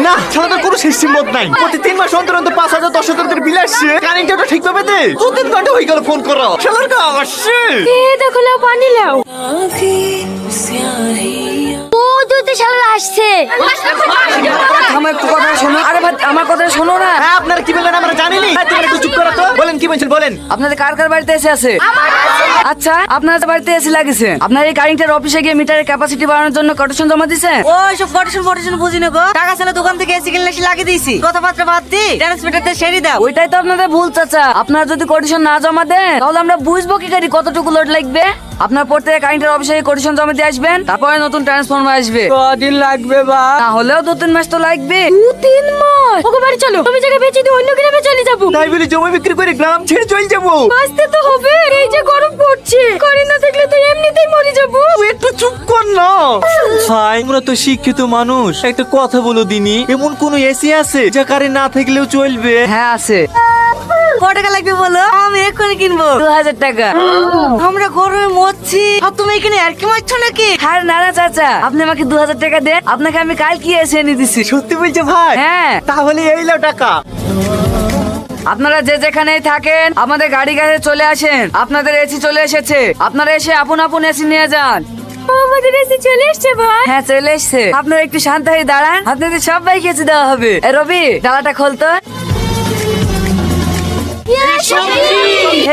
না সালাদের কোনো সিস্টেম মত নাই। প্রতি 3 মাস অন্তর অন্তর 5,000 10,000 করে বিল আসছে। কারেন্টটা ঠিক ভাবে দে। 2-3 ঘন্টা হয়ে গেল ফোন করো। শালার কা আসছে। দেখো লাও পানি লাও। ও দুটো শালা আসছে। আমার একটু কথা শোনো। আরে ভাই আমার কথা শোনো না। হ্যাঁ আপনারা কি বললেন আমরা জানিনি। তুমি একটু চুপ করো তো। বলেন কি বলছেন বলেন। আপনাদের কার কার বাড়িতে এসে আছে? আচ্ছা আপনাদের বাড়িতে এসে লাগিয়েছে। আপনার এই কারেন্টের অফিসে গিয়ে মিটারের ক্যাপাসিটি বাড়ানোর জন্য কোটেশন জমা দিয়েছেন? ও সব কোটেশন বুঝি না গো। টাকা ছেলে দোকান থেকে এসে কিনলে এসে লাগিয়ে দিয়েছি। কথাবার্তা বাদ দি, ট্রান্সমিটারতে সেরি দাও। ওইটাই তো আপনাদের ভুল চাচা। আপনারা যদি কোটেশন না জমা দেন তাহলে আমরা বুঝবো কি করে কতটুকু লোড লাগবে। আপনার প্রত্যেক কারেন্টের অফিসে কোটেশন জমা দিয়ে আসবেন, তারপরে নতুন ট্রান্সফরমার আসবে। কদিন লাগবে বা? না হলেও 2-3 মাস তো লাগবে। 2-3 মাস? ওকে বাড়ি চলো, তুমি জায়গা বেচে দিয়ে অন্য গ্রামে চলে যাবো। তাই বলে জমি বিক্রি করে গ্রাম ছেড়ে চলে যাবো। আসতে তো হবে, এই যে গরম পড়ছে, কারেন্ট না থাকলে তো এমনিতেই মরে যাবো। তুই একটু চুপ কর না ভাই। আমরা তো শিক্ষিত মানুষ, একটা কথা বলো দিনি। এমন কোন এসি আছে যা কারেন্ট না থাকলেও চলবে? হ্যাঁ আছে। কত টাকা লাগবে বলো, আমি এক্ষুনি কিনবো। 2000 টাকা। আমরা গরমে মরছি আর তুমি এখানে আর কি মারছো নাকি? হ্যাঁ না না চাচা, আপনি আমাকে 2000 টাকা দেন, আপনাকে আমি কাল কি এসে এনে দিচ্ছি। সত্যি বলছে ভাই? হ্যাঁ। তাহলে এই লাও টাকা। আপনারা যে যেখানেই থাকেন আমাদের গাড়ি কাছে চলে আসেন। আপনাদের এসি চলে এসেছে, আপনারা এসে আপন আপন এসি নিয়ে যান। আমাদের এসে চলে এসছে ভাই। হ্যাঁ চলে এসছে। আপনারা একটু শান্ত হয়ে দাঁড়ান, আপনাদের সবাইকে এসে দেওয়া হবে। এ রবি ডালাটা খোলতো।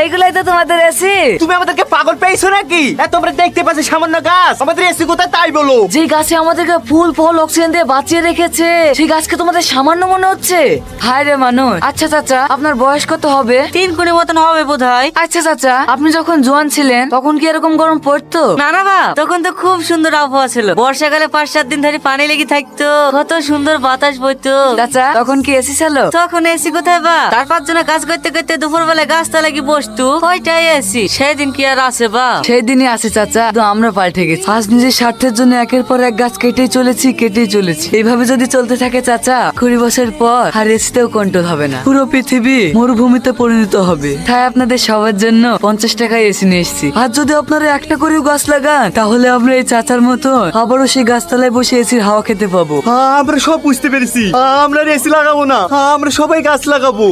এইগুলাই তো তোমাদের এসি। তুমি আমাদেরকে পাগল পেয়েছো নাকি? তোমরা দেখতে পাচ্ছ সামান্য গাছ, আমাদের এসি কোথায় তাই বলো। যে গাছে আমাদেরকে ফুল ফল অক্সিজেন দিয়ে বাঁচিয়ে রেখেছে সেই গাছকে তোমাদের সামান্য মনে হচ্ছে? হায় রে মানুষ। আচ্ছা চাচা আপনার বয়স কত হবে? 3 কোটি মতন হবে বোধহয়। আচ্ছা চাচা আপনি যখন জোয়ান ছিলেন তখন কি এরকম গরম পড়তো? না না বাপ, তখন তো খুব সুন্দর আবহাওয়া ছিল। বর্ষাকালে 5-7 দিন ধরে পানি লেগে থাকতো, কত সুন্দর বাতাস বইতো। চাচা তখন কি এসি ছিল? তখন এসি কোথায় বা? 4-5 জনে কাজ করতে করতে দুপুর বেলা গাছতলা কি বসতো, ওইটাই এসি। সেদিন কি আর আছে বা? সেই দিনই আছে চাচা, তো আমরা পাল্টে গেছি। আজ নিজের স্বার্থের জন্য একের পর এক গাছ কেটেই চলেছি। এইভাবে যদি চলতে থাকে চাচা 20 বছর পর আর এসিতেও কন্ট্রোল হবে না, পুরো পৃথিবী মরুভূমিতে পরিণত হবে। তাই আপনাদের সবার জন্য 50 টাকায় এসি নিয়ে এসেছি। আর যদি আপনারা একটা করেও গাছ লাগান তাহলে আমরা এই চাচার মতো আবারও সেই গাছতলায় বসে এসির হাওয়া খেতে পাবো। আমরা সব বুঝতে পেরেছি। আমরা এসি লাগাবো না, আমরা সবাই গাছ লাগাবো।